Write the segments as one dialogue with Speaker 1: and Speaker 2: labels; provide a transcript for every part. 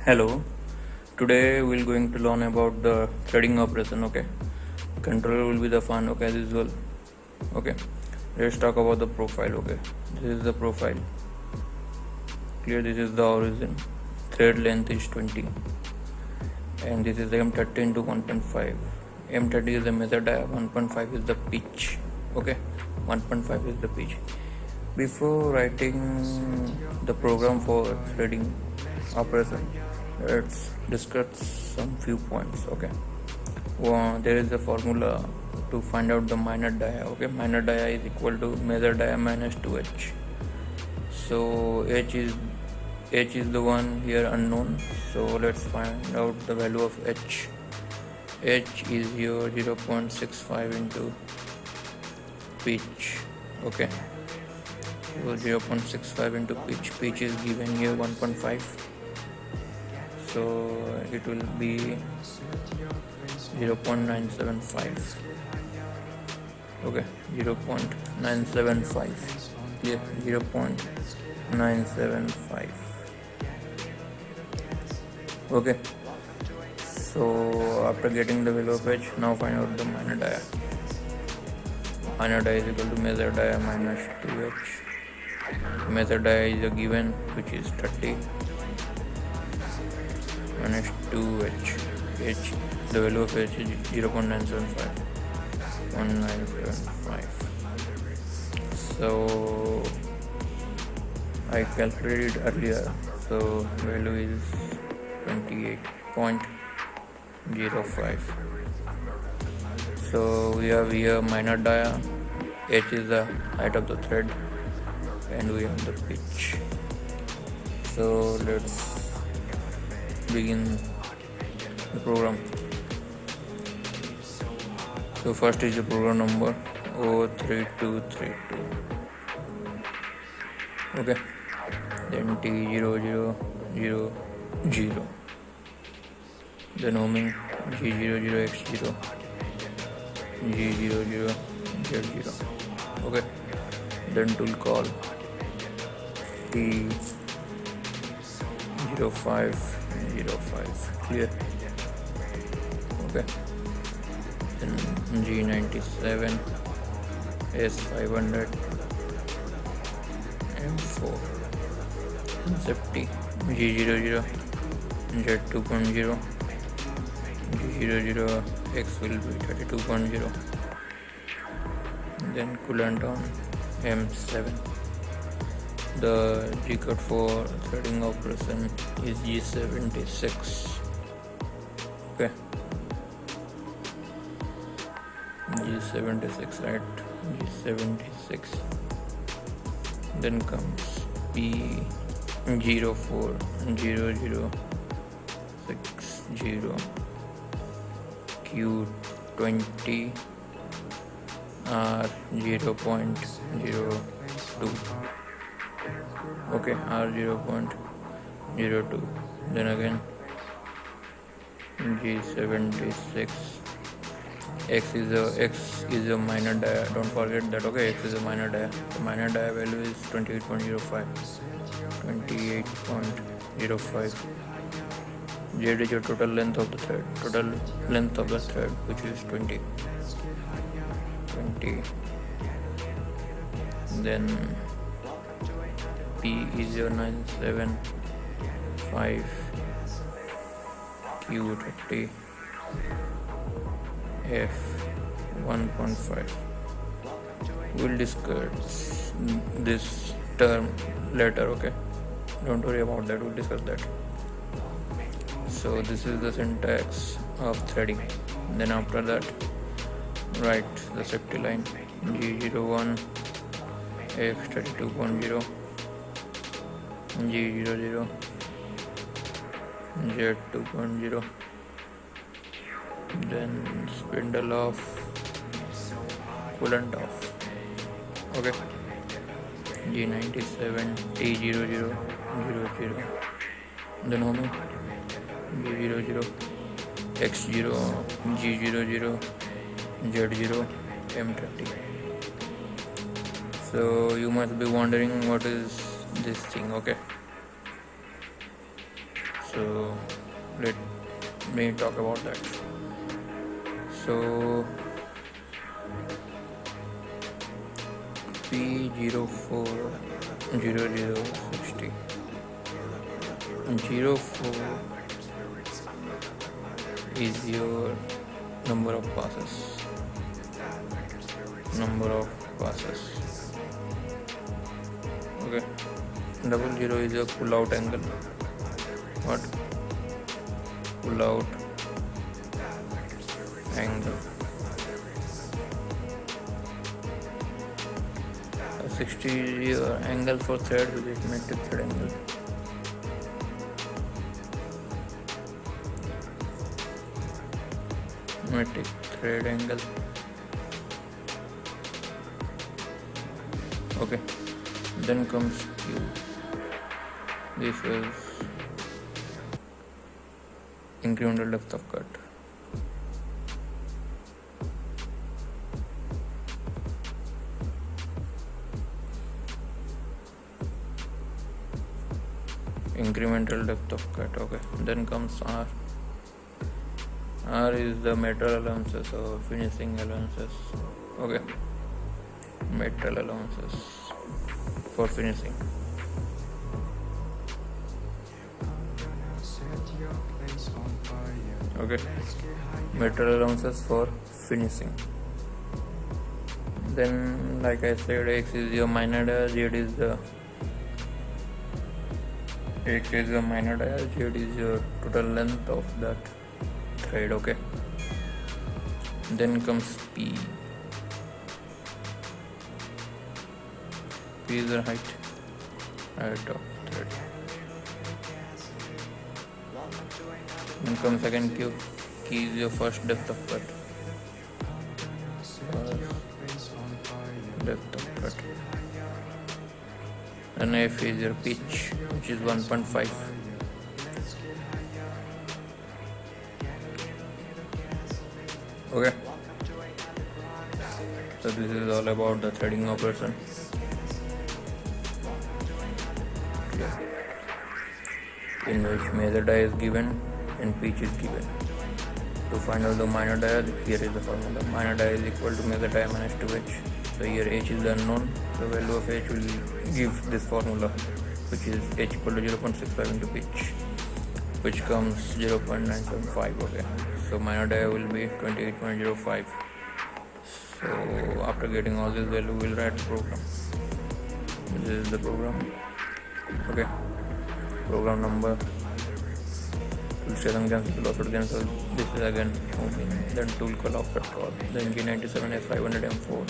Speaker 1: Hello, today we're going to learn about the threading operation. Okay, controller will be the Fanuc as usual. Okay, let's talk about the profile. Okay, this is the profile. Clear, this is the origin. Thread length is 20, and this is the M30 into 1.5. M30 is the measure dia, 1.5 is the pitch. Okay, 1.5 is the pitch. Before writing the program for threading operation, let's discuss some few points. Okay, there is a formula to find out the minor dia. Okay, minor dia is equal to measure dia minus 2h. So h is the one here unknown, so let's find out the value of h. H is here 0.65 into pitch. Okay, so 0.65 into pitch is given here 1.5, so it will be 0.975. okay, 0.975. yeah, 0.975. okay, so after getting the value of h, now find out the minor dia. Minor dia is equal to measure dia minus 2h. Measure dia is a given, which is 30 minus 2h. H, the value of h is 0.975. 1975. So I calculated earlier, so value is 28.05. So we have here minor dia, h is the height of the thread, and we have the pitch. So let's begin the program. So first is the program number 03232. okay, then T0000, then homing G00x0, G00z0. okay, then tool call T0505. clear. okay, then G97 S500 M4 safety G00 Z2.0 G00X will be 32.0. then coolant on M7. The G code for threading operation is G76. okay, G76, right? G76. Then comes P040060, Q20, R0.02. okay, R0.02. then again G76. X is a minor dia, don't forget that. okay, X is a minor dia. The minor dia value is 28.05. Z is your total length of the thread, which is 20. Then P is your 975, Q30, F 1.5. We'll discuss this term later. okay, don't worry about that, we'll discuss that. So this is the syntax of threading. Then after that, write the safety line G01 F32.0 G00 Z2.0. then spindle off, coolant off. okay, G97 T0000. then homing G00 X0 G00 Z0 M30. So you must be wondering what is this thing. okay, so let me talk about that. So P040060 04 is your number of passes. Okay. 00 is your pull out angle. What? Pull out angle. 60 is your angle for thread, which is metric thread angle. Metric thread angle. Okay. Then comes Q. This is incremental depth of cut. Incremental depth of cut. Okay. Then comes R. R is the metal allowances or finishing allowances. Okay. Metal allowances for finishing. Okay. Metal allowances for finishing. Then, like I said, X is your minor dial, Z is the X is your minor dial, Z is your total length of that thread. Okay. Then comes P. P is the height of thread. Then comes second Q. Q is your first depth of cut. And F is your pitch, which is 1.5. Okay. So this is all about the threading operation. In which measure die is given and pitch is given. To find out the minor dial, here is the formula. Minor dial is equal to measure die minus 2h. So here h is the unknown. The value of h will give this formula, which is h equal to 0.65 into pitch, which comes 0.975. Okay. So minor dial will be 28.05. So after getting all this value, we'll write the program. This is the program. Okay. Program number. Tool station cancel, load cancel. This is again moving. Then tool call, offset call. Then G97 S500M4.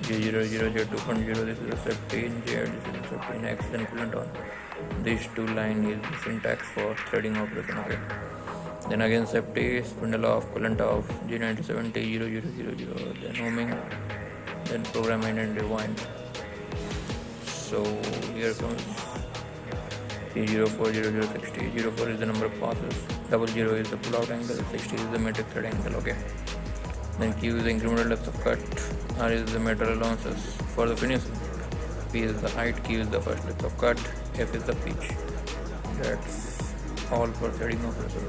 Speaker 1: G00 J2.0. This is a safety in Z. This is a safety in X. Then coolant on. These two line is the syntax for threading operation. Okay. Then again safety, spindle off, coolant off. G97 T0000. Then homing. Then program in and rewind. So here comes P040060. 04 is the number of passes, 00 is the pull out angle, 60 is the metric thread angle. Okay. Then Q is the incremental depth of cut, R is the metal allowances for the finishing, P is the height, Q is the first depth of cut, F is the pitch. That's all for threading operation.